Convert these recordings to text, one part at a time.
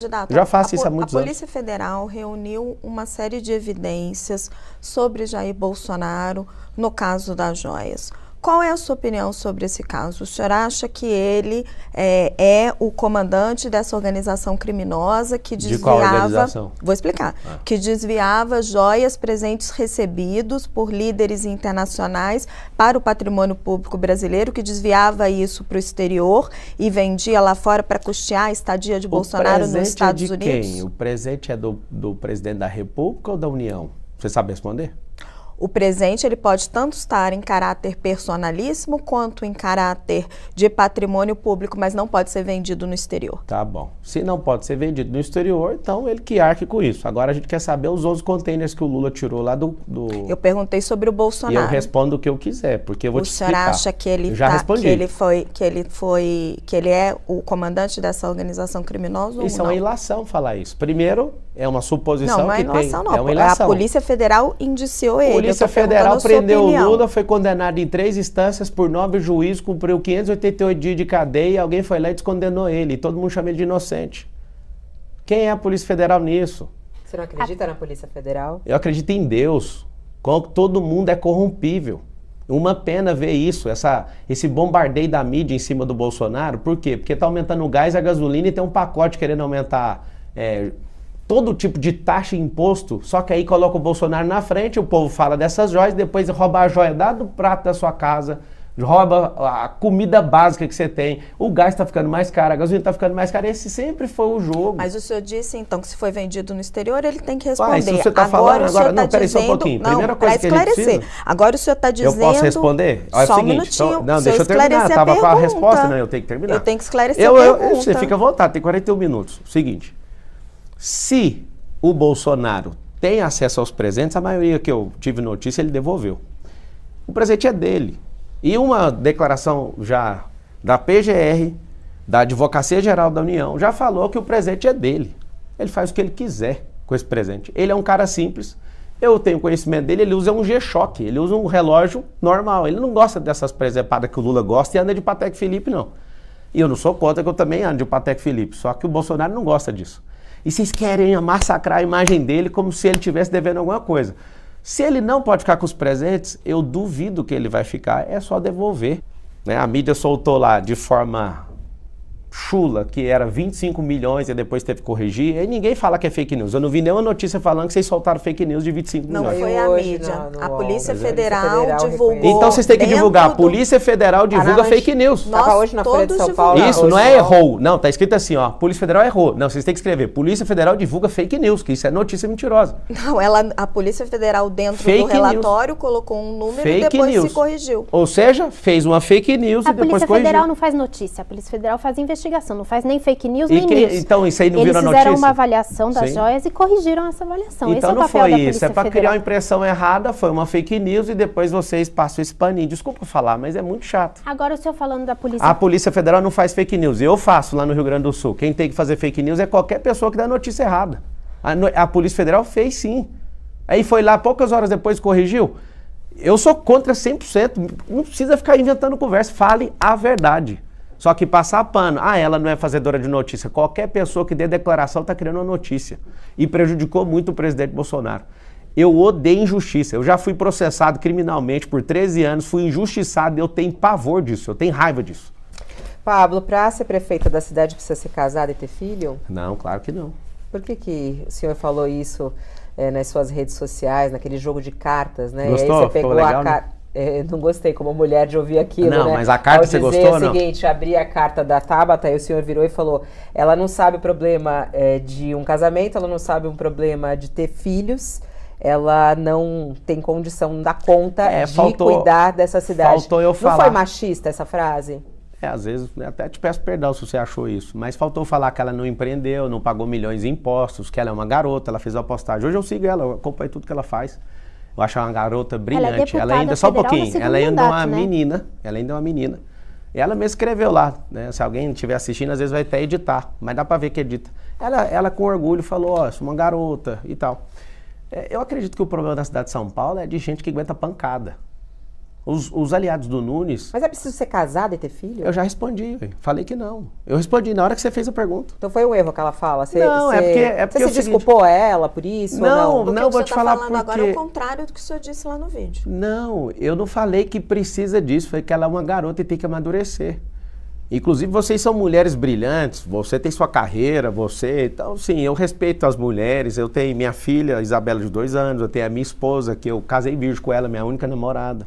Candidato, Já faço isso há muitos a anos. Polícia Federal reuniu uma série de evidências sobre Jair Bolsonaro no caso das joias. Qual é a sua opinião sobre esse caso? O senhor acha que ele é o comandante dessa organização criminosa que desviava... De qual organização? Vou explicar. Que desviava joias, presentes recebidos por líderes internacionais para o patrimônio público brasileiro, que desviava isso para o exterior e vendia lá fora para custear a estadia de Bolsonaro nos Estados Unidos? Quem? O presente é do presidente da República ou da União? Você sabe responder? O presente ele pode tanto estar em caráter personalíssimo quanto em caráter de patrimônio público, mas não pode ser vendido no exterior. Tá bom. Se não pode ser vendido no exterior, então ele que arque com isso. Agora a gente quer saber os 11 containers que o Lula tirou lá do... Eu perguntei sobre o Bolsonaro. E eu respondo o que eu quiser, porque eu vou te explicar. O senhor acha que ele que ele é o comandante dessa organização criminosa ou não? Isso é uma ilação falar isso. Primeiro, é uma suposição não é que ilação, tem... não. É uma ilação. A Polícia Federal indiciou ele. A Polícia Federal prendeu o Lula, foi condenado em 3 instâncias por 9 juízes, cumpriu 588 dias de cadeia e alguém foi lá e descondenou ele. E todo mundo chama ele de inocente. Quem é a Polícia Federal nisso? Você não acredita na Polícia Federal? Eu acredito em Deus. Todo mundo é corrompível. Uma pena ver isso, esse bombardeio da mídia em cima do Bolsonaro. Por quê? Porque está aumentando o gás e a gasolina e tem um pacote querendo aumentar... todo tipo de taxa e imposto, só que aí coloca o Bolsonaro na frente, o povo fala dessas joias, depois rouba a joia do prato da sua casa, rouba a comida básica que você tem, o gás está ficando mais caro, a gasolina está ficando mais cara, esse sempre foi o jogo. Mas o senhor disse, então, que se foi vendido no exterior, ele tem que responder. Mas se você está falando agora, não, peraí só um pouquinho, primeira coisa que a gente precisa... Agora o senhor está dizendo... Eu posso responder? Olha, só o seguinte, um minutinho, não, deixa eu terminar, estava com a resposta, não, eu tenho que terminar. Eu tenho que esclarecer a pergunta. Você fica à vontade, tem 41 minutos. Seguinte, se o Bolsonaro tem acesso aos presentes, a maioria que eu tive notícia ele devolveu. O presente é dele. E uma declaração já da PGR, da Advocacia Geral da União, já falou que o presente é dele. Ele faz o que ele quiser com esse presente. Ele é um cara simples, eu tenho conhecimento dele, ele usa um G-Shock, ele usa um relógio normal. Ele não gosta dessas presepadas que o Lula gosta e anda de Patek Philippe, não. E eu não sou contra que eu também ando de Patek Philippe, só que o Bolsonaro não gosta disso. E vocês querem massacrar a imagem dele como se ele estivesse devendo alguma coisa. Se ele não pode ficar com os presentes, eu duvido que ele vai ficar, é só devolver. Né? A mídia soltou lá de forma chula, que era 25 milhões e depois teve que corrigir, e ninguém fala que é fake news. Eu não vi nenhuma notícia falando que vocês soltaram fake news de 25 milhões. Não foi a mídia. A Polícia Federal divulgou. Então vocês têm que divulgar. A Polícia Federal divulga fake news. Estava hoje na Folha de São Paulo. Isso, não é errou. Não, tá escrito assim, ó. Polícia Federal errou. Não, vocês têm que escrever. Polícia Federal divulga fake news, que isso é notícia mentirosa. Não, a Polícia Federal dentro do relatório colocou um número e depois se corrigiu. Ou seja, fez uma fake news e depois corrigiu. A Polícia Federal não faz notícia. A Polícia Federal faz investigação, não faz nem fake news, nem news. Então, isso aí não virou notícia? Eles fizeram uma avaliação das joias e corrigiram essa avaliação. Então esse é o não papel foi da isso, Polícia é para Federal. criar uma impressão errada, foi uma fake news e depois vocês passam esse paninho. Desculpa falar, mas é muito chato. Agora o senhor falando da Polícia... A Polícia Federal não faz fake news, eu faço lá no Rio Grande do Sul. Quem tem que fazer fake news é qualquer pessoa que dá notícia errada. A Polícia Federal fez sim. Aí foi lá, poucas horas depois corrigiu. Eu sou contra 100%, não precisa ficar inventando conversa, fale a verdade. Só que passar pano, ela não é fazedora de notícia. Qualquer pessoa que dê declaração está criando uma notícia. E prejudicou muito o presidente Bolsonaro. Eu odeio injustiça. Eu já fui processado criminalmente por 13 anos, fui injustiçado e eu tenho pavor disso, eu tenho raiva disso. Pablo, para ser prefeita da cidade precisa ser casado e ter filho? Não, claro que não. Por que o senhor falou isso nas suas redes sociais, naquele jogo de cartas, né? Gostou? E aí você pegou legal, a carta... Não gostei como mulher de ouvir aquilo, não, né? Mas a carta você gostou ou não? O seguinte, abri a carta da Tabata e o senhor virou e falou, ela não sabe o problema de um casamento, ela não sabe um problema de ter filhos, ela não tem condição, não dá conta de cuidar dessa cidade. Faltou eu falar. Não foi machista essa frase? Às vezes, até te peço perdão se você achou isso, mas faltou falar que ela não empreendeu, não pagou milhões em impostos, que ela é uma garota, ela fez uma postagem. Hoje eu sigo ela, eu acompanho tudo que ela faz. Eu acho ela uma garota brilhante. Ela ainda, só um pouquinho, ela ainda é uma menina. Ela ainda é uma menina. Ela mesma escreveu lá, né? Se alguém estiver assistindo, às vezes vai até editar, mas dá pra ver que edita. Ela com orgulho falou, sou uma garota e tal. Eu acredito que o problema da cidade de São Paulo é de gente que aguenta pancada. Os aliados do Nunes... Mas é preciso ser casada e ter filho? Eu já respondi, véio. Falei que não. Eu respondi na hora que você fez a pergunta. Então foi um erro que ela fala? Não, é porque você se desculpou ela por isso? Não, ou não? não, vou te falar porque... agora é o contrário do que o senhor disse lá no vídeo. Não, eu não falei que precisa disso. Falei que ela é uma garota e tem que amadurecer. Inclusive, vocês são mulheres brilhantes, você tem sua carreira, então, sim, eu respeito as mulheres, eu tenho minha filha, Isabela, de 2 anos, eu tenho a minha esposa, que eu casei virgem com ela, minha única namorada.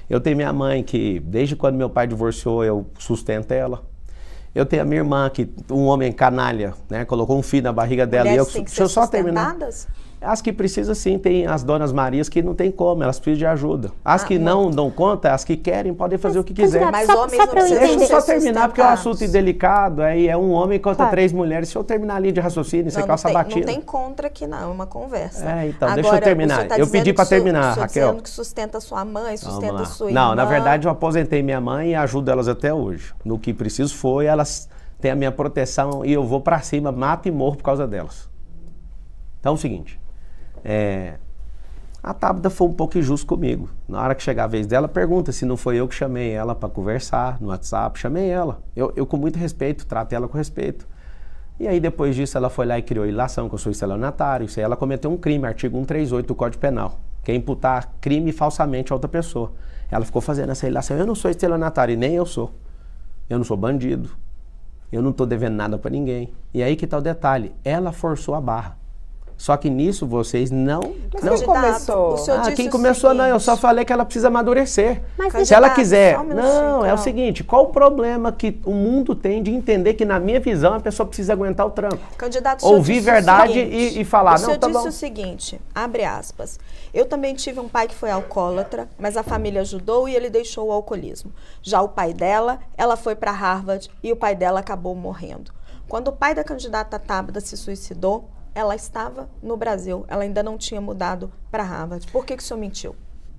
Eu tenho minha mãe, que desde quando meu pai divorciou, eu sustento ela. Eu tenho a minha irmã, que um homem canalha, né, colocou um filho na barriga dela. Mulheres E têm que deixa eu ser só terminar. sustentadas? As que precisam sim, tem as donas Marias que não tem como, elas precisam de ajuda. As que não dão conta, as que querem, podem fazer o que quiser. Mas só homens pra não eu precisam Deixa eu entender. só terminar, porque é um assunto sustentados. delicado, aí é um homem contra Claro. 3 mulheres. Se eu terminar ali de raciocínio, você calça batida. Não tem contra aqui não, é uma conversa. Então, Agora, deixa eu terminar. o senhor tá Eu pedi dizendo pra que o senhor- terminar, o senhor Raquel. dizendo que sustenta sua mãe, sustenta sua irmã. Não, na verdade eu aposentei minha mãe e ajudo elas até hoje. No que preciso foi, elas têm a minha proteção e eu vou pra cima, mato e morro por causa delas. Então é o seguinte, a Tabata foi um pouco injusta comigo. Na hora que chegar a vez dela, pergunta se não foi eu que chamei ela pra conversar no WhatsApp, chamei ela. Eu com muito respeito, trato ela com respeito. E aí depois disso ela foi lá e criou ilação, que eu sou estelionatário. Isso aí ela cometeu um crime, artigo 138 do Código Penal, que é imputar crime falsamente a outra pessoa. Ela ficou fazendo essa ilação. Eu não sou estelionatário e nem eu sou. Eu não sou bandido. Eu não tô devendo nada pra ninguém. E aí que tá o detalhe, ela forçou a barra. Só que nisso vocês não... Mas não quem começou? O senhor disse quem o começou não, eu só seguinte. falei que ela precisa amadurecer. Mas Se ela candidato, quiser... só um minutinho, Não, é o Carol. seguinte, qual o problema que o mundo tem de entender que na minha visão a pessoa precisa aguentar o tranco? Candidato, o senhor Ouvir disse o verdade seguinte, e falar, o senhor não, tá disse bom. o seguinte, abre aspas, eu também tive um pai que foi alcoólatra, mas a família ajudou e ele deixou o alcoolismo. Já o pai dela, ela foi para Harvard e o pai dela acabou morrendo. Quando o pai da candidata Tabata se suicidou, ela estava no Brasil, ela ainda não tinha mudado para Harvard. Por que o senhor mentiu?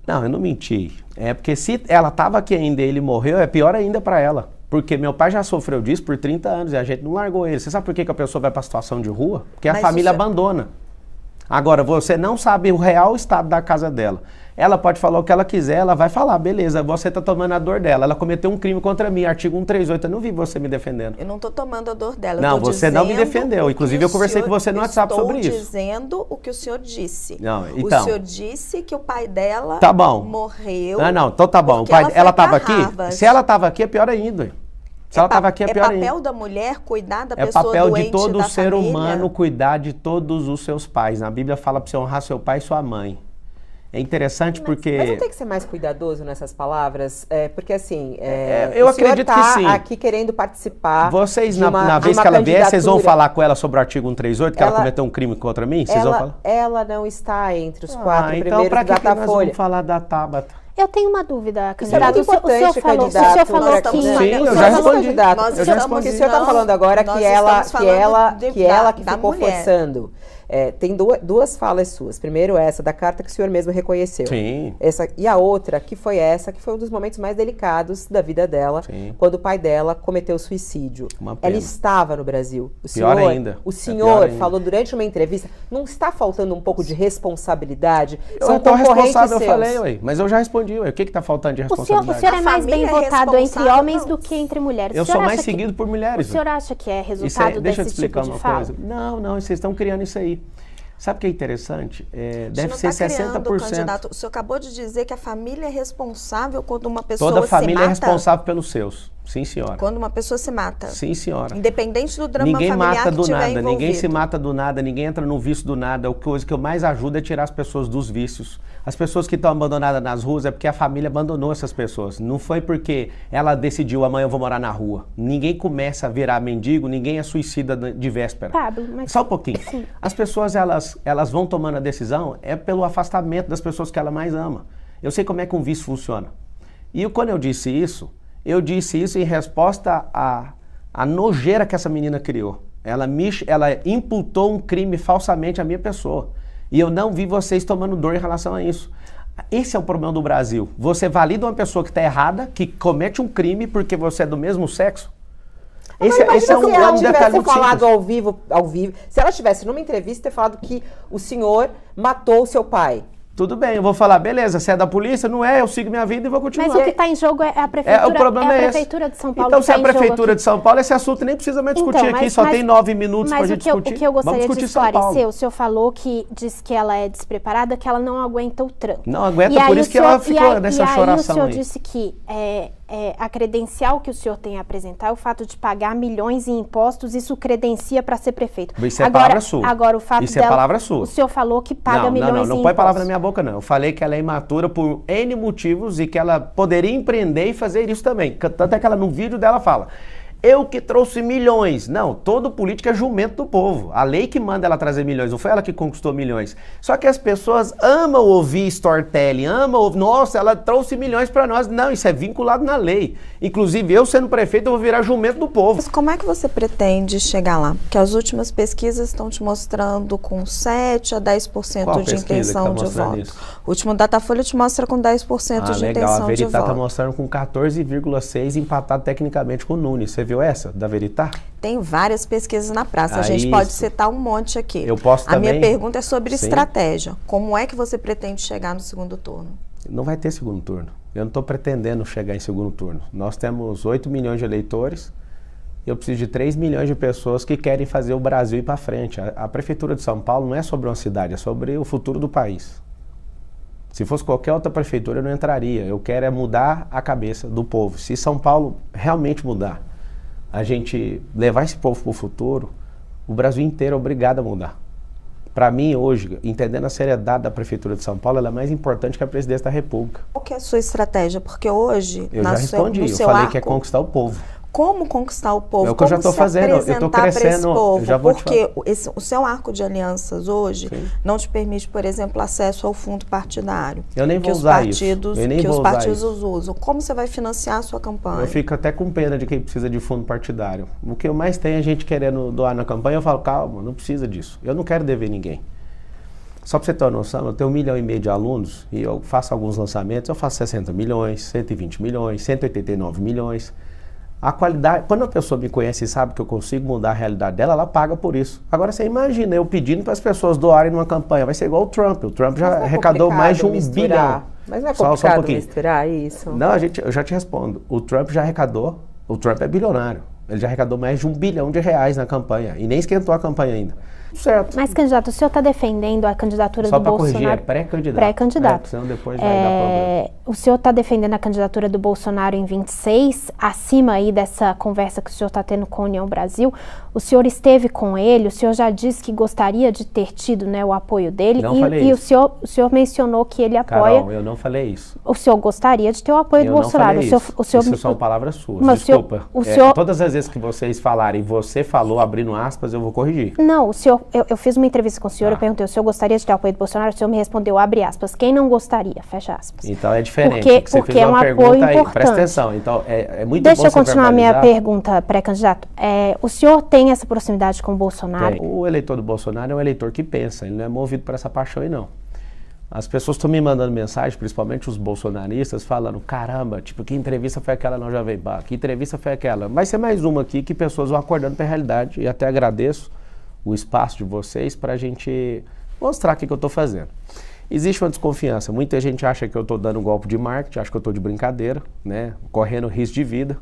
Não, eu não menti. É porque se ela estava aqui ainda e ele morreu, é pior ainda para ela. Porque meu pai já sofreu disso por 30 anos e a gente não largou ele. Você sabe por que a pessoa vai para a situação de rua? Porque a Mas família o senhor- abandona. Agora, você não sabe o real estado da casa dela. Ela pode falar o que ela quiser, ela vai falar, beleza, você está tomando a dor dela. Ela cometeu um crime contra mim, artigo 138, eu não vi você me defendendo. Eu não estou tomando a dor dela. Não, eu tô você não me dizendo defendeu. o que Inclusive, o eu conversei com senhor- você no WhatsApp sobre isso. Estou dizendo o que o senhor disse. Não, então. O senhor disse que o pai dela Tá bom. morreu. Não, então tá bom. O porque pai, ela foi ela pra estava aqui? Harvard. Se ela estava aqui, é pior ainda. Se ela estava aqui, é pior ainda. papel da mulher cuidar da É pessoa papel doente de todo da ser família? humano cuidar de todos os seus pais. Na Bíblia fala para você honrar seu pai e sua mãe. É interessante porque... Mas não tem que ser mais cuidadoso nessas palavras? Porque assim, eu o senhor acredito tá que sim. aqui querendo participar Vocês, de na de vez uma que ela vier, vocês vão candidatura. falar com ela sobre o artigo 138, que ela Ela- cometeu um crime contra mim? Vocês vão falar? Ela não está entre os 4 então primeiros pra do que nós Datafolha. vamos falar da Tabata? Eu tenho uma dúvida, Isso é candidato. muito importante, o candidato. senhor falou Nós que... estamos Sim, eu nós já estamos- respondi. Candidato, nós Eu já estamos- respondi. o senhor está não, falando agora nós que ela estamos falando que da ficou mulher. forçando. Tem duas falas suas. Primeiro essa da carta que o senhor mesmo reconheceu. Sim. E a outra, que foi um dos momentos mais delicados da vida dela, Sim. quando o pai dela cometeu suicídio. Uma pena. Ela estava no Brasil. Pior ainda. O É senhor pior ainda. falou durante uma entrevista, não está faltando um pouco de responsabilidade? Eu São tô concorrentes responsável, eu seus. falei, ué. Mas eu já respondi, ué. O que está faltando de O senhor responsabilidade? é mais A bem família é votado entre responsável, homens não. do que entre mulheres. Eu O senhor sou mais acha que- seguido por mulheres. O senhor acha que é resultado Deixa eu te desse tipo explicar de uma fala? coisa. Não, vocês estão criando isso aí. Sabe o que é interessante? Deve não ser tá criando, 60%. candidato. O senhor acabou de dizer que a família é responsável quando uma pessoa Toda se família é mata? responsável pelos seus. Sim, senhora. Quando uma pessoa se mata. Sim, senhora. Independente do drama Ninguém familiar mata que do tiver nada, envolvido. ninguém se mata do nada, ninguém entra no vício do nada. A coisa que eu mais ajudo é tirar as pessoas dos vícios. As pessoas que estão abandonadas nas ruas é porque a família abandonou essas pessoas. Não foi porque ela decidiu, amanhã eu vou morar na rua. Ninguém começa a virar mendigo, ninguém é suicida de véspera. Pablo, mas... Só um pouquinho. As pessoas, elas vão tomando a decisão pelo afastamento das pessoas que ela mais ama. Eu sei como é que um vício funciona. E quando eu disse isso em resposta à nojeira que essa menina criou. Ela imputou um crime falsamente à minha pessoa. E eu não vi vocês tomando dor em relação a isso. Esse é o problema do Brasil. Você valida uma pessoa que está errada, que comete um crime porque você é do mesmo sexo? Esse é Se um ela detalhe tivesse muito falado simples. ao vivo, se ela tivesse numa entrevista ter falado que o senhor matou o seu pai, Tudo bem, eu vou falar, beleza, você é da polícia? Não é, eu sigo minha vida e vou continuar. Mas o que está em jogo é a prefeitura, o problema é prefeitura de São Paulo. Então, se tá a prefeitura de São Paulo, esse assunto nem precisa mais discutir aqui, só tem 9 minutos para a gente discutir. O que eu gostaria de esclarecer, o o senhor falou que diz que ela é despreparada, que ela não aguenta o tranco. Não aguenta, por isso que ela ficou nessa choração aí. E aí o senhor disse que a credencial que o senhor tem a apresentar, o fato de pagar milhões em impostos, isso credencia para ser prefeito. Isso é palavra sua. Agora, o fato isso é palavra sua. O senhor falou que paga milhões em impostos. Não põe palavra na minha boca, não. Eu falei que ela é imatura por N motivos e que ela poderia empreender e fazer isso também. Tanto é que ela, no vídeo dela, fala: eu que trouxe milhões. Não, todo político é jumento do povo. A lei que manda ela trazer milhões, não foi ela que conquistou milhões. Só que as pessoas amam ouvir storytelling, amam ouvir, nossa, ela trouxe milhões para nós. Não, isso é vinculado na lei. Inclusive, eu sendo prefeito, eu vou virar jumento do povo. Mas como é que você pretende chegar lá? Porque as últimas pesquisas estão te mostrando com 7 a 10% de intenção de voto. Isso? O último Datafolha te mostra com 10% de legal. intenção A Veritá de voto. Está mostrando com 14,6%, empatado tecnicamente com o Nunes. Você viu essa, da Veritá? Tem várias pesquisas na praça, a gente pode citar um monte aqui. Eu posso também. A minha pergunta é sobre estratégia. Como é que você pretende chegar no segundo turno? Não vai ter segundo turno. Eu não estou pretendendo chegar em segundo turno. Nós temos 8 milhões de eleitores. Eu preciso de 3 milhões de pessoas que querem fazer o Brasil ir para frente. A Prefeitura de São Paulo não é sobre uma cidade, é sobre o futuro do país. Se fosse qualquer outra prefeitura, eu não entraria. Eu quero é mudar a cabeça do povo. Se São Paulo realmente mudar, a gente levar esse povo para o futuro, o Brasil inteiro é obrigado a mudar. Para mim, hoje, entendendo a seriedade da Prefeitura de São Paulo, ela é mais importante que a Presidência da República. Qual que é a sua estratégia? Porque hoje, eu já respondi, eu falei que é conquistar o povo. Como conquistar o povo? É o que eu já estou fazendo, eu estou crescendo. Povo? Eu já vou porque o seu arco de alianças hoje não te permite, por exemplo, acesso ao fundo partidário. Eu nem vou usar isso. Que os partidos usam. Como você vai financiar a sua campanha? Eu fico até com pena de quem precisa de fundo partidário. O que eu mais tenho é gente querendo doar na campanha, eu falo, calma, não precisa disso. Eu não quero dever ninguém. Só para você ter uma noção, eu tenho 1,5 milhão de alunos e eu faço alguns lançamentos, eu faço 60 milhões, 120 milhões, 189 milhões. A qualidade, quando a pessoa me conhece e sabe que eu consigo mudar a realidade dela, ela paga por isso. Agora você imagina eu pedindo para as pessoas doarem numa campanha, vai ser igual o Trump. O Trump já arrecadou mais de 1 bilhão. Mas não é complicado misturar isso? Não, eu já te respondo. O Trump já arrecadou, o Trump é bilionário. Ele já arrecadou mais de R$1 bilhão na campanha e nem esquentou a campanha ainda. Certo. Mas, candidato, o senhor está defendendo a candidatura do Bolsonaro? Só para corrigir, é pré-candidato. Pré-candidato. Senão depois vai dar problema. O senhor está defendendo a candidatura do Bolsonaro em 26, acima aí dessa conversa que o senhor está tendo com a União Brasil. O senhor esteve com ele, o senhor já disse que gostaria de ter tido, né, o apoio dele. Não falei isso. E o senhor mencionou que ele apoia... Carol, eu não falei isso. O senhor gostaria de ter o apoio do Bolsonaro. Isso são palavras suas, desculpa. Todas as vezes que vocês falarem, você falou, abrindo aspas, eu vou corrigir. Não, o senhor, eu fiz uma entrevista com o senhor, eu perguntei, o senhor gostaria de ter o apoio do Bolsonaro? O senhor me respondeu, abre aspas, quem não gostaria, fecha aspas. Então é diferente, porque é um apoio importante. Presta atenção, então é muito Deixa bom eu continuar a minha pergunta, pré-candidato. O senhor tem essa proximidade com o Bolsonaro? O eleitor do Bolsonaro é um eleitor que pensa, ele não é movido por essa paixão aí não. As pessoas estão me mandando mensagem, principalmente os bolsonaristas, falando, caramba, tipo, que entrevista foi aquela na Jovem Pan? Que entrevista foi aquela? Vai ser mais uma aqui que pessoas vão acordando para a realidade e até agradeço o espaço de vocês para a gente mostrar o que eu estou fazendo. Existe uma desconfiança, muita gente acha que eu estou dando um golpe de marketing, acha que eu estou de brincadeira, né, correndo risco de vida,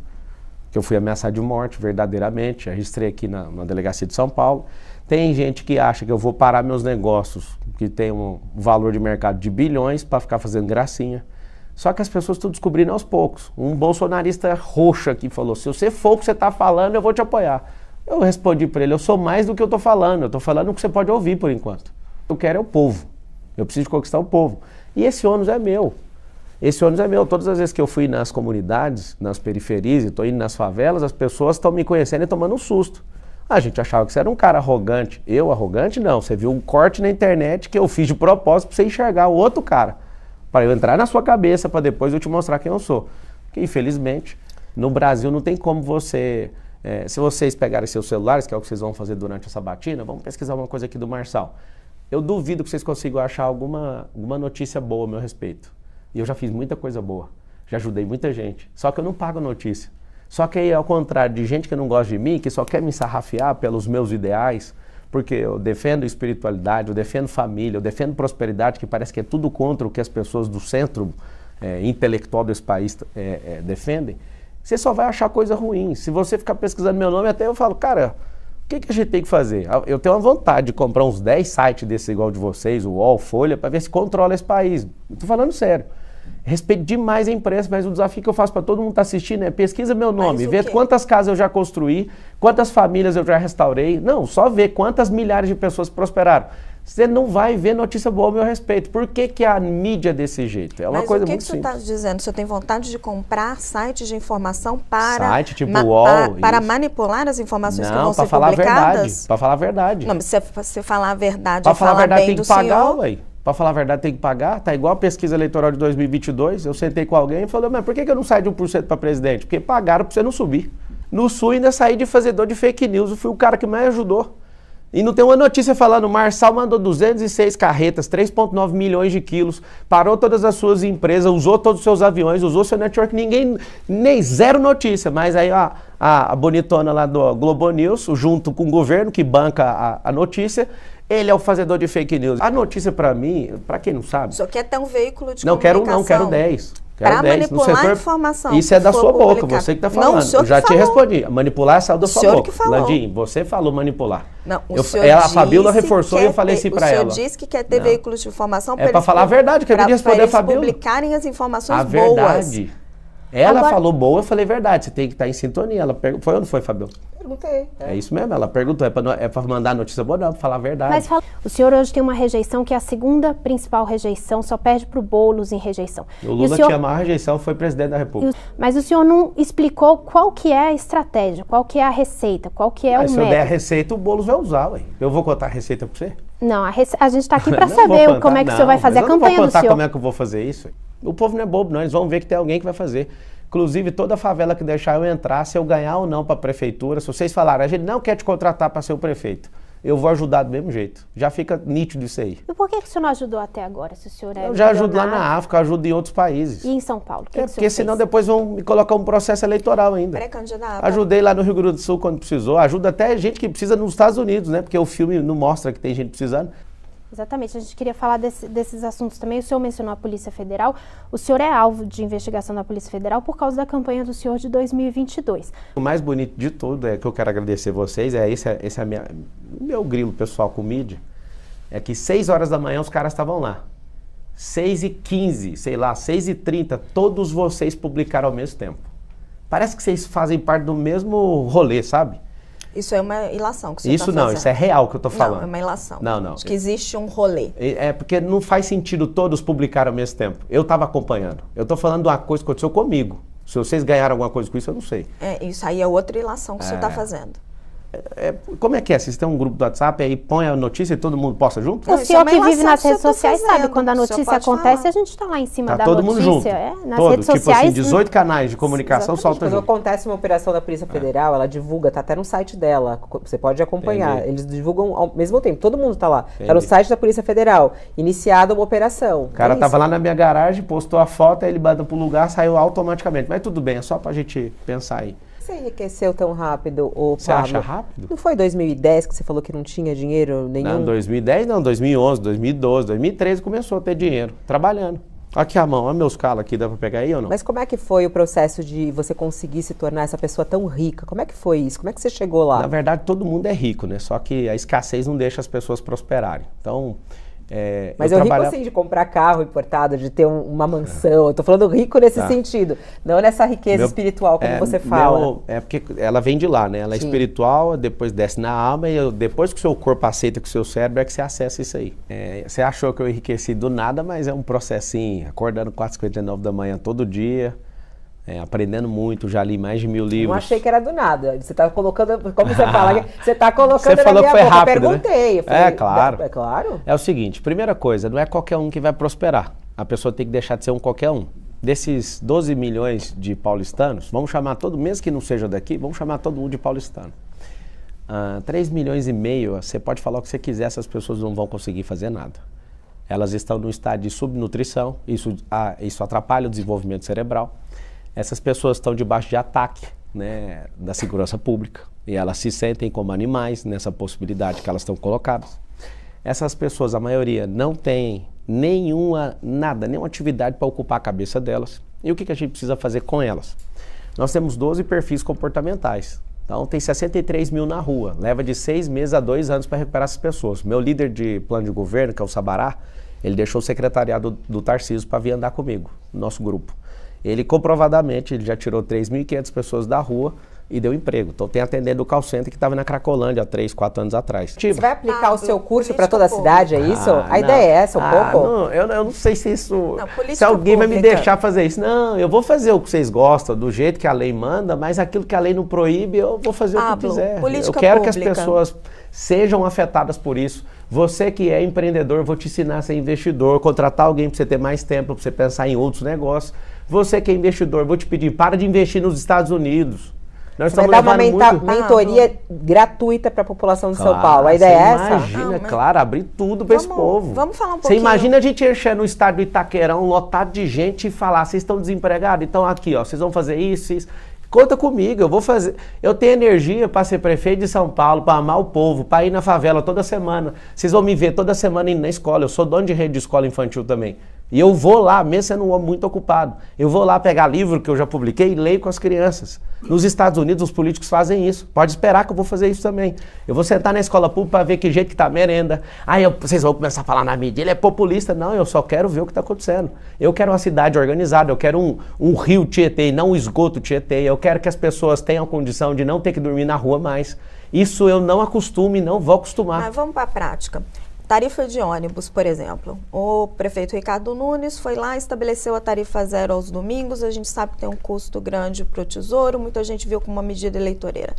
que eu fui ameaçado de morte verdadeiramente, registrei aqui na delegacia de São Paulo. Tem gente que acha que eu vou parar meus negócios, que tem um valor de mercado de bilhões, para ficar fazendo gracinha. Só que as pessoas estão descobrindo aos poucos. Um bolsonarista roxo aqui falou, se você for o que você está falando, eu vou te apoiar. Eu respondi para ele, eu sou mais do que eu estou falando, eu estou falando o que você pode ouvir por enquanto. Eu quero é o povo, eu preciso conquistar o povo. E esse ônus é meu, Todas as vezes que eu fui nas comunidades, nas periferias, estou indo nas favelas, as pessoas estão me conhecendo e tomando um susto. A gente achava que você era um cara arrogante. Eu, arrogante, não. Você viu um corte na internet que eu fiz de propósito para você enxergar o outro cara. Para eu entrar na sua cabeça, para depois eu te mostrar quem eu sou. Porque, infelizmente, no Brasil não tem como você... se vocês pegarem seus celulares, que é o que vocês vão fazer durante essa batina, vamos pesquisar uma coisa aqui do Marçal. Eu duvido que vocês consigam achar alguma notícia boa a meu respeito. E eu já fiz muita coisa boa. Já ajudei muita gente. Só que eu não pago notícia. Só que aí, ao contrário de gente que não gosta de mim, que só quer me sarrafiar pelos meus ideais, porque eu defendo espiritualidade, eu defendo família, eu defendo prosperidade, que parece que é tudo contra o que as pessoas do centro intelectual desse país defendem, você só vai achar coisa ruim. Se você ficar pesquisando meu nome, até eu falo, cara, o que a gente tem que fazer? Eu tenho uma vontade de comprar uns 10 sites desses igual de vocês, o UOL, Folha, para ver se controla esse país. Estou falando sério. Respeito demais a imprensa, mas o desafio que eu faço para todo mundo que está assistindo é pesquisa meu nome, vê quantas casas eu já construí, quantas famílias eu já restaurei. Não, só ver quantas milhares de pessoas prosperaram. Você não vai ver notícia boa ao meu respeito. Por que a mídia é desse jeito? É uma coisa muito simples. Mas o que você está dizendo? Você tem vontade de comprar sites de informação para... Site tipo UOL, para manipular as informações que vão ser publicadas? publicadas? Para falar a verdade. Não, mas se você falar a verdade, para falar a verdade tem que pagar, senhor... ué. Para falar a verdade tem que pagar. Tá igual a pesquisa eleitoral de 2022. Eu sentei com alguém e falei, mas por que eu não saio de 1% para presidente? Porque pagaram para você não subir. No Sul ainda saí de fazedor de fake news. Eu fui o cara que mais ajudou. E não tem uma notícia falando, Marçal mandou 206 carretas, 3,9 milhões de quilos, parou todas as suas empresas, usou todos os seus aviões, usou seu network, ninguém, nem zero notícia. Mas aí a bonitona lá do Globo News, junto com o governo que banca a notícia, ele é o fazedor de fake news. A notícia para mim, para quem não sabe... Só quer ter um veículo de comunicação. Não, quero 10. Para manipular a informação. Isso é da sua boca, você que está falando. Não, o senhor eu já te respondi. Manipular saiu da sua boca. Landim, você falou manipular. Não, o senhor a Fabíola reforçou e eu falei assim para ela. O senhor disse que quer ter veículos de informação para falar a verdade, que eu queria responder a Fabíola. Para publicarem as informações boas. A verdade. Ela falou boa, eu falei verdade. Você tem que estar em sintonia. Ela foi ou não foi, Fabíola? Perguntei. É isso mesmo, ela perguntou. É para mandar notícia boa, não, para falar a verdade. Mas o senhor hoje tem uma rejeição que é a segunda principal rejeição, só perde para o Boulos em rejeição. O Lula tinha a maior rejeição, foi presidente da República. Mas o senhor não explicou qual que é a estratégia, qual que é a receita, qual que é o método. Se eu der a receita, o Boulos vai usar, ué. Eu vou contar a receita para você? Não, a gente está aqui para saber como é que o senhor vai fazer a campanha do senhor. Eu não vou contar como é que eu vou fazer isso. O povo não é bobo, não. Eles vão ver que tem alguém que vai fazer. Inclusive, toda favela que deixar eu entrar, se eu ganhar ou não para a prefeitura, se vocês falarem, a gente não quer te contratar para ser o prefeito, eu vou ajudar do mesmo jeito. Já fica nítido isso aí. E por que o senhor não ajudou até agora, se o senhor é Eu já ajudo lá na África, ajudo em outros países. E em São Paulo? Porque senão depois vão me colocar um processo eleitoral ainda. Pré-candidato. Ajudei lá no Rio Grande do Sul quando precisou, ajuda até gente que precisa nos Estados Unidos, né? Porque o filme não mostra que tem gente precisando. Exatamente, a gente queria falar desses assuntos também. O senhor mencionou a Polícia Federal. O senhor é alvo de investigação da Polícia Federal por causa da campanha do senhor de 2022. O mais bonito de tudo é que eu quero agradecer vocês, esse é meu grilo pessoal com mídia, é que 6 horas da manhã os caras estavam lá. 6h15, sei lá, 6h30, todos vocês publicaram ao mesmo tempo. Parece que vocês fazem parte do mesmo rolê, sabe? Isso é uma ilação que você está fazendo. Isso não, isso é real que eu estou falando. Não, é uma ilação. Não. Acho que existe um rolê. É porque não faz sentido todos publicarem ao mesmo tempo. Eu estava acompanhando. Eu estou falando de uma coisa que aconteceu comigo. Se vocês ganharam alguma coisa com isso, eu não sei. Isso aí é outra ilação que o senhor está fazendo. Como é que é? Vocês têm um grupo do WhatsApp, aí põe a notícia e todo mundo posta junto? O senhor que vive nas redes sociais sabe, quando a notícia acontece, a gente está lá em cima da notícia. Todo mundo junto. Nas redes sociais. Tipo assim, 18 canais de comunicação soltam junto. Quando acontece uma operação da Polícia Federal, ela divulga, tá até no site dela, você pode acompanhar. Entendi. Eles divulgam ao mesmo tempo, todo mundo tá lá. Entendi. Tá no site da Polícia Federal, iniciada uma operação. O cara tava lá na minha garagem, postou a foto, aí ele manda pro lugar, saiu automaticamente. Mas tudo bem, é só pra gente pensar aí. Você enriqueceu tão rápido, Pablo? Você acha rápido? Não foi 2010 que você falou que não tinha dinheiro nenhum? Não, 2010 não, 2011, 2012, 2013 começou a ter dinheiro, trabalhando. Aqui a mão, olha meus calos aqui, dá pra pegar aí ou não? Mas como é que foi o processo de você conseguir se tornar essa pessoa tão rica? Como é que foi isso? Como é que você chegou lá? Na verdade, todo mundo é rico, né? Só que a escassez não deixa as pessoas prosperarem. Então... Mas eu rico assim de comprar carro importado, de ter uma mansão. Eu tô falando rico nesse sentido, não nessa riqueza espiritual, como você fala. É porque ela vem de lá, né? Ela é espiritual, depois desce na alma e depois que o seu corpo aceita com o seu cérebro é que você acessa isso aí. Você achou que eu enriqueci do nada, mas é um processinho, acordando 4h59 da manhã todo dia. Aprendendo muito, já li mais de 1000 livros. Não achei que era do nada. Você tá colocando, como você fala, você tá colocando você falou na minha que foi boca. Rápido, eu perguntei. Né? Falei, claro. É claro. É o seguinte, primeira coisa, não é qualquer um que vai prosperar. A pessoa tem que deixar de ser um qualquer um. Desses 12 milhões de paulistanos, vamos chamar todo, mesmo que não seja daqui, vamos chamar todo mundo de paulistano. 3,5 milhões, você pode falar o que você quiser, essas pessoas não vão conseguir fazer nada. Elas estão num estado de subnutrição, isso atrapalha o desenvolvimento cerebral. Essas pessoas estão debaixo de ataque, né, da segurança pública. e elas se sentem como animais nessa possibilidade que elas estão colocadas. Essas pessoas, a maioria, não tem nenhuma atividade para ocupar a cabeça delas. E o que a gente precisa fazer com elas? Nós temos 12 perfis comportamentais. Então tem 63 mil na rua. Leva de 6 meses a 2 anos para recuperar essas pessoas. Meu líder de plano de governo, que é o Sabará, ele deixou o secretariado do Tarcísio para vir andar comigo, no nosso grupo. Ele comprovadamente, ele já tirou 3.500 pessoas da rua e deu emprego. Então tem atendendo o call center que estava na Cracolândia há 3, 4 anos atrás. Você vai aplicar o seu curso para toda a cidade, é isso? A ideia é essa, pouco? Não, eu não sei se isso... se alguém vai me deixar fazer isso. Não, eu vou fazer o que vocês gostam, do jeito que a lei manda, mas aquilo que a lei não proíbe, eu vou fazer o que quiser. Eu quero que as pessoas sejam afetadas por isso. Você que é empreendedor, eu vou te ensinar a ser investidor, contratar alguém para você ter mais tempo, para você pensar em outros negócios. Você que é investidor, vou te pedir, para de investir nos Estados Unidos. Nós estamos vai dar uma mentoria gratuita para a população de São Paulo. A ideia é essa? Imagina, claro, abrir tudo para esse povo. Vamos falar um pouquinho. Você imagina a gente encher no estádio do Itaquerão, lotado de gente e falar, vocês estão desempregados? Então aqui, ó, vocês vão fazer isso. Conta comigo, eu vou fazer. Eu tenho energia para ser prefeito de São Paulo, para amar o povo, para ir na favela toda semana. Vocês vão me ver toda semana indo na escola. Eu sou dono de rede de escola infantil também. E eu vou lá, mesmo sendo um homem muito ocupado, eu vou lá pegar livro que eu já publiquei e leio com as crianças. Nos Estados Unidos, os políticos fazem isso. Pode esperar que eu vou fazer isso também. Eu vou sentar na escola pública para ver que jeito que tá a merenda. Vocês vão começar a falar na mídia, ele é populista. Não, eu só quero ver o que está acontecendo. Eu quero uma cidade organizada, eu quero um rio Tietê, não um esgoto Tietê. Eu quero que as pessoas tenham condição de não ter que dormir na rua mais. Isso eu não acostumo e não vou acostumar. Mas vamos para a prática. Tarifa de ônibus, por exemplo. O prefeito Ricardo Nunes foi lá, estabeleceu a tarifa zero aos domingos. A gente sabe que tem um custo grande para o Tesouro, muita gente viu como uma medida eleitoreira.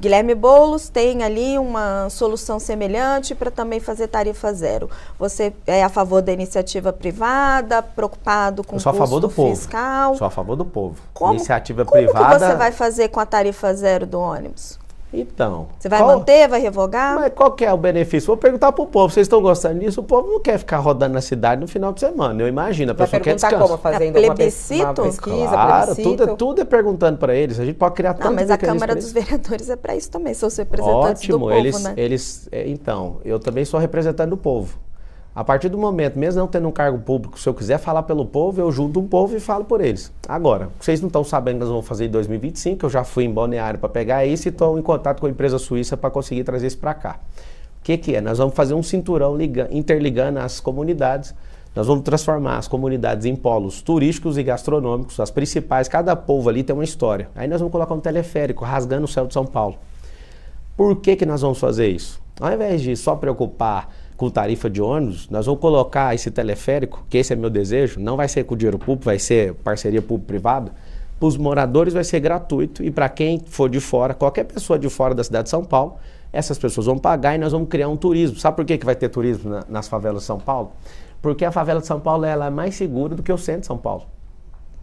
Guilherme Boulos tem ali uma solução semelhante para também fazer tarifa zero. Você é a favor da iniciativa privada, preocupado com o custo fiscal? Sou a favor do povo. Iniciativa privada... Como que você vai fazer com a tarifa zero do ônibus? Então... Você vai manter, vai revogar? Mas qual que é o benefício? Vou perguntar pro povo, vocês estão gostando disso? O povo não quer ficar rodando na cidade no final de semana, eu imagino. A pessoa quer descanso. Como? Fazendo uma pesquisa, claro, tudo é perguntando para eles. A gente pode criar tanto mas a Câmara dos Vereadores é para isso também, são os representantes do povo, né? Então, eu também sou representante do povo. A partir do momento, mesmo não tendo um cargo público, se eu quiser falar pelo povo, eu junto um povo e falo por eles. Agora, vocês não estão sabendo que nós vamos fazer em 2025, eu já fui em Balneário para pegar isso e estou em contato com a empresa suíça para conseguir trazer isso para cá. O que é? Nós vamos fazer um cinturão interligando as comunidades. Nós vamos transformar as comunidades em polos turísticos e gastronômicos, as principais, cada povo ali tem uma história. Aí nós vamos colocar um teleférico rasgando o céu de São Paulo. Por que nós vamos fazer isso? Ao invés de só preocupar com tarifa de ônibus, nós vamos colocar esse teleférico, que esse é meu desejo, não vai ser com dinheiro público, vai ser parceria público-privada, para os moradores vai ser gratuito e para quem for de fora, qualquer pessoa de fora da cidade de São Paulo, essas pessoas vão pagar e nós vamos criar um turismo. Sabe por que vai ter turismo nas favelas de São Paulo? Porque a favela de São Paulo ela é mais segura do que o centro de São Paulo.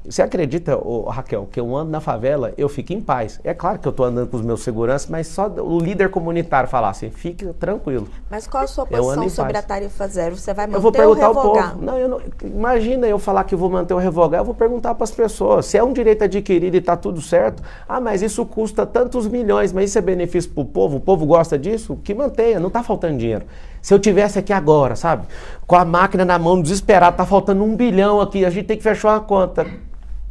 Você acredita, Raquel, que eu ando na favela, eu fico em paz. É claro que eu estou andando com os meus seguranças, mas só o líder comunitário falar assim, fique tranquilo. Mas qual a sua posição sobre a tarifa zero? Você vai manter ou revogar? Eu vou perguntar ao povo. Não, imagina eu falar que vou manter ou revogar, eu vou perguntar para as pessoas. Se é um direito adquirido e está tudo certo, mas isso custa tantos milhões, mas isso é benefício para o povo gosta disso? Que mantenha, não está faltando dinheiro. Se eu tivesse aqui agora, sabe, com a máquina na mão, desesperado, está faltando 1 bilhão aqui, a gente tem que fechar uma conta.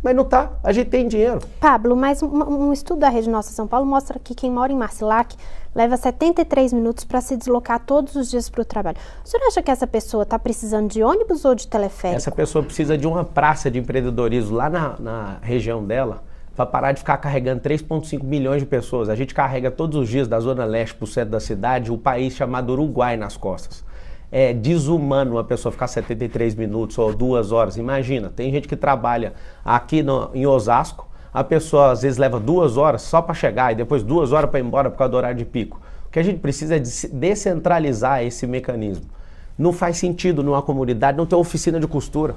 Mas não tá, a gente tem dinheiro. Pablo, mas um estudo da Rede Nossa São Paulo mostra que quem mora em Marcilac leva 73 minutos para se deslocar todos os dias para o trabalho. O senhor acha que essa pessoa está precisando de ônibus ou de teleférico? Essa pessoa precisa de uma praça de empreendedorismo lá na região dela para parar de ficar carregando 3,5 milhões de pessoas. A gente carrega todos os dias da Zona Leste para o centro da cidade o país chamado Uruguai nas costas. É desumano uma pessoa ficar 73 minutos ou 2 horas. Imagina, tem gente que trabalha aqui em Osasco, a pessoa às vezes leva 2 horas só para chegar e depois 2 horas para ir embora por causa do horário de pico. O que a gente precisa é descentralizar esse mecanismo. Não faz sentido numa comunidade não ter oficina de costura.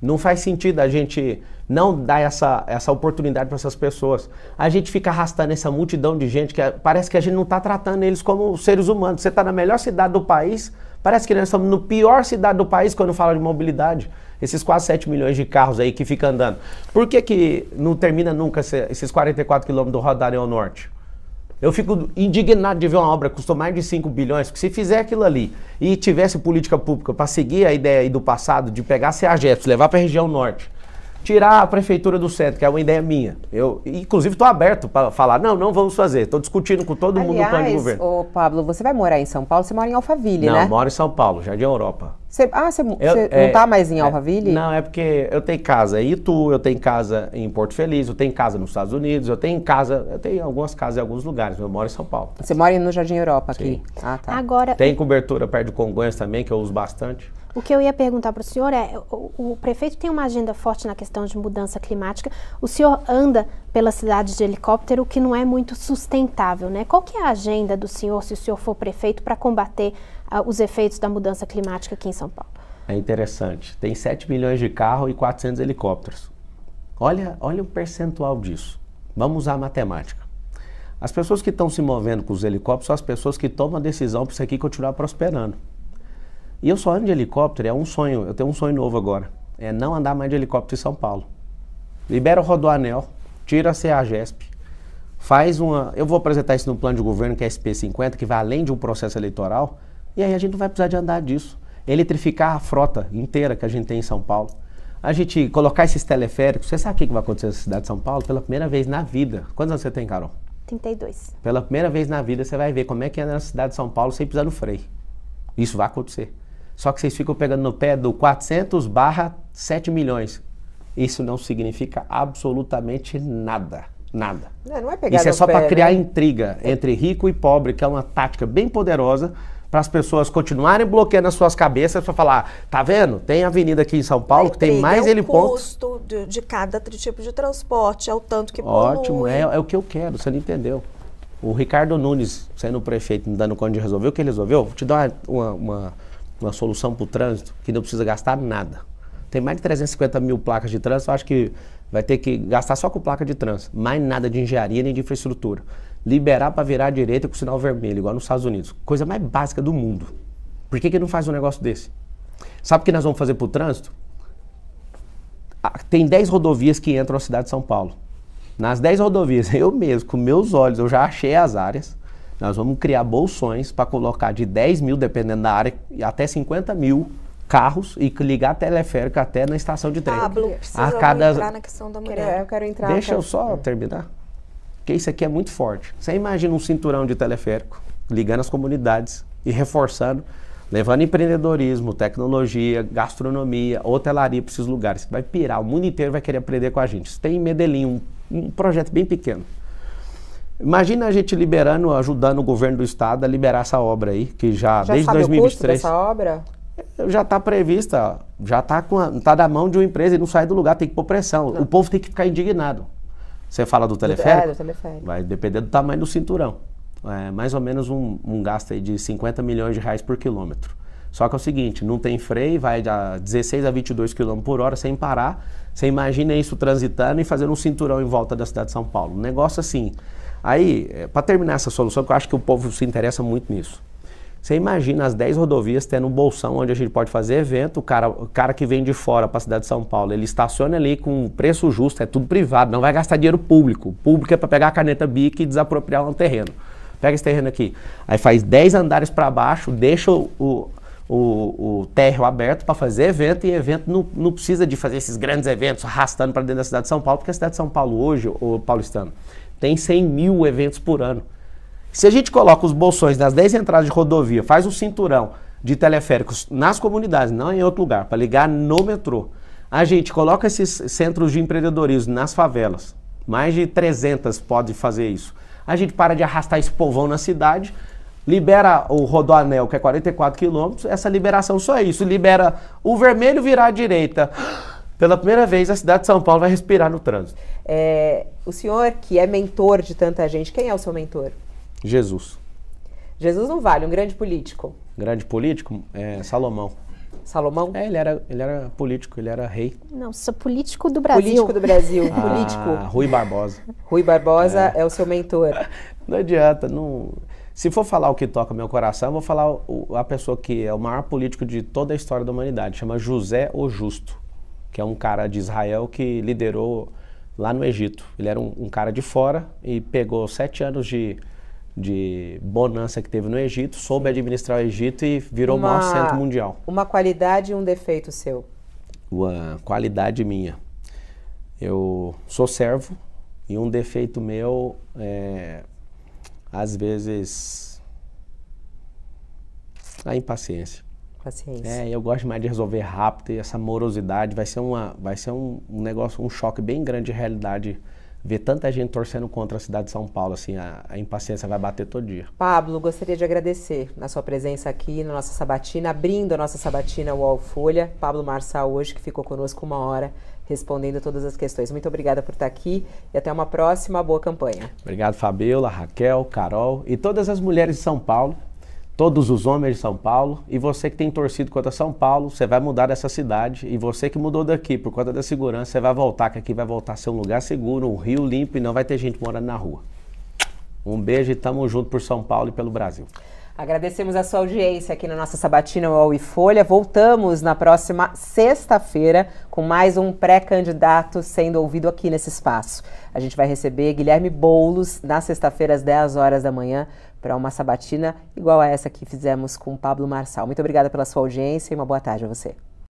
Não faz sentido a gente não dar essa oportunidade para essas pessoas. A gente fica arrastando essa multidão de gente que parece que a gente não está tratando eles como seres humanos. Você está na melhor cidade do país, parece que nós estamos na pior cidade do país quando fala de mobilidade. Esses quase 7 milhões de carros aí que ficam andando. Por que não termina nunca esses 44 quilômetros do Rodoanel Norte? Eu fico indignado de ver uma obra que custou mais de 5 bilhões, porque se fizer aquilo ali e tivesse política pública para seguir a ideia aí do passado de pegar a CEAGESP, levar para a região norte, tirar a prefeitura do centro, que é uma ideia minha. Eu, inclusive, estou aberto para falar, não vamos fazer. Estou discutindo com todo mundo no plano de governo. Ô Pablo, você vai morar em São Paulo? Você mora em Alphaville, né? Não, eu moro em São Paulo, Jardim Europa. Você não está mais em Alphaville? Não, é porque eu tenho casa em Itu, eu tenho casa em Porto Feliz, eu tenho casa nos Estados Unidos, eu tenho algumas casas em alguns lugares, mas eu moro em São Paulo. Você mora no Jardim Europa aqui? Sim. Ah, tá. Agora, tem cobertura perto de Congonhas também, que eu uso bastante. o que eu ia perguntar para o senhor é, o prefeito tem uma agenda forte na questão de mudança climática, o senhor anda pela cidade de helicóptero, o que não é muito sustentável, né? Qual que é a agenda do senhor, se o senhor for prefeito, para combater os efeitos da mudança climática aqui em São Paulo? É interessante, tem 7 milhões de carros e 400 helicópteros. Olha o percentual disso. Vamos usar a matemática. As pessoas que estão se movendo com os helicópteros são as pessoas que tomam a decisão para isso aqui continuar prosperando. E eu só ando de helicóptero, é um sonho, eu tenho um sonho novo agora, é não andar mais de helicóptero em São Paulo. Libera o Rodoanel, tira a CEAGESP, eu vou apresentar isso no plano de governo, que é SP50, que vai além de um processo eleitoral, e aí a gente não vai precisar de andar disso. Eletrificar a frota inteira que a gente tem em São Paulo. A gente colocar esses teleféricos, você sabe o que vai acontecer na cidade de São Paulo? Pela primeira vez na vida. Quantos anos você tem, Carol? 32. Pela primeira vez na vida você vai ver como é que é na cidade de São Paulo sem pisar no freio. Isso vai acontecer. Só que vocês ficam pegando no pé do 400/7 milhões. Isso não significa absolutamente nada. Nada. Não é pegar Isso é no só pé, para criar né? intriga entre rico e pobre, que é uma tática bem poderosa para as pessoas continuarem bloqueando as suas cabeças para falar, tá vendo? Tem avenida aqui em São Paulo que tem mais helipontos. É o custo de cada tipo de transporte, é o tanto que polui. Ótimo, é o que eu quero, você não entendeu. O Ricardo Nunes, sendo prefeito, não dando conta de resolver, o que ele resolveu? Vou te dar uma solução para o trânsito que não precisa gastar nada. Tem mais de 350 mil placas de trânsito, eu acho que vai ter que gastar só com placa de trânsito. Mais nada de engenharia nem de infraestrutura. Liberar para virar à direita com sinal vermelho, igual nos Estados Unidos. Coisa mais básica do mundo. Por que não faz um negócio desse? Sabe o que nós vamos fazer para o trânsito? Tem 10 rodovias que entram na cidade de São Paulo. Nas 10 rodovias, eu mesmo, com meus olhos, eu já achei as áreas. Nós vamos criar bolsões para colocar de 10 mil, dependendo da área, até 50 mil carros e ligar teleférico até na estação de trem. Pablo, precisa entrar na questão da mulher. Eu quero entrar. Deixa eu só terminar. Porque isso aqui é muito forte. Você imagina um cinturão de teleférico, ligando as comunidades e reforçando, levando empreendedorismo, tecnologia, gastronomia, hotelaria para esses lugares. Vai pirar, o mundo inteiro vai querer aprender com a gente. Isso tem em Medellín, um projeto bem pequeno. Imagina a gente liberando, ajudando o governo do estado a liberar essa obra aí, que já desde sabe 2023... o custo dessa obra? Já está prevista, já está na mão de uma empresa e não sai do lugar, tem que pôr pressão. Não. O povo tem que ficar indignado. Você fala do teleférico? Do teleférico. Vai depender do tamanho do cinturão. É mais ou menos um gasto aí de 50 milhões de reais por quilômetro. Só que é o seguinte, não tem freio, vai de 16 a 22 km por hora sem parar. Você imagina isso transitando e fazendo um cinturão em volta da cidade de São Paulo. Um negócio assim. Aí, para terminar essa solução, que eu acho que o povo se interessa muito nisso. Você imagina as 10 rodovias tendo um bolsão onde a gente pode fazer evento, o cara que vem de fora para a cidade de São Paulo, ele estaciona ali com um preço justo, é tudo privado, não vai gastar dinheiro público. O público é para pegar a caneta BIC e desapropriar um terreno. Pega esse terreno aqui, aí faz 10 andares para baixo, deixa o térreo aberto para fazer evento, e evento não precisa de fazer esses grandes eventos arrastando para dentro da cidade de São Paulo, porque a cidade de São Paulo hoje, o paulistano, tem 100 mil eventos por ano. Se a gente coloca os bolsões nas 10 entradas de rodovia, faz um cinturão de teleféricos nas comunidades, não em outro lugar, para ligar no metrô, a gente coloca esses centros de empreendedorismo nas favelas, mais de 300 pode fazer isso, a gente para de arrastar esse povão na cidade, libera o Rodoanel, que é 44 quilômetros, essa liberação só é isso, libera o vermelho virar à direita. Pela primeira vez, a cidade de São Paulo vai respirar no trânsito. O senhor, que é mentor de tanta gente, quem é o seu mentor? Jesus. Jesus não vale, um grande político. Grande político? Salomão. Salomão? Ele era político, ele era rei. Não, sou político do Brasil. Político do Brasil, político. Rui Barbosa. Rui Barbosa é o seu mentor. Não adianta, não... Se for falar o que toca meu coração, eu vou falar a pessoa que é o maior político de toda a história da humanidade, chama José o Justo, que é um cara de Israel que liderou lá no Egito. Ele era um cara de fora e pegou 7 anos de de bonança que teve no Egito, soube administrar o Egito e virou o maior centro mundial. Uma qualidade e um defeito seu? Uma qualidade minha. Eu sou servo e um defeito meu às vezes, a impaciência. Paciência. Eu gosto mais de resolver rápido e essa morosidade vai ser um negócio, um choque bem grande de realidade. Ver tanta gente torcendo contra a cidade de São Paulo, assim, a impaciência vai bater todo dia. Pablo, gostaria de agradecer a sua presença aqui na nossa sabatina, abrindo a nossa sabatina UOL Folha. Pablo Marçal hoje, que ficou conosco 1 hora, respondendo todas as questões. Muito obrigada por estar aqui e até uma próxima. Boa campanha. Obrigado, Fabiola, Raquel, Carol e todas as mulheres de São Paulo, todos os homens de São Paulo, e você que tem torcido contra São Paulo, você vai mudar dessa cidade, e você que mudou daqui por conta da segurança, você vai voltar, que aqui vai voltar a ser um lugar seguro, um rio limpo e não vai ter gente morando na rua. Um beijo e tamo junto por São Paulo e pelo Brasil. Agradecemos a sua audiência aqui na nossa sabatina UOL e Folha. Voltamos na próxima sexta-feira com mais um pré-candidato sendo ouvido aqui nesse espaço. A gente vai receber Guilherme Boulos na sexta-feira às 10 horas da manhã para uma sabatina igual a essa que fizemos com o Pablo Marçal. Muito obrigada pela sua audiência e uma boa tarde a você.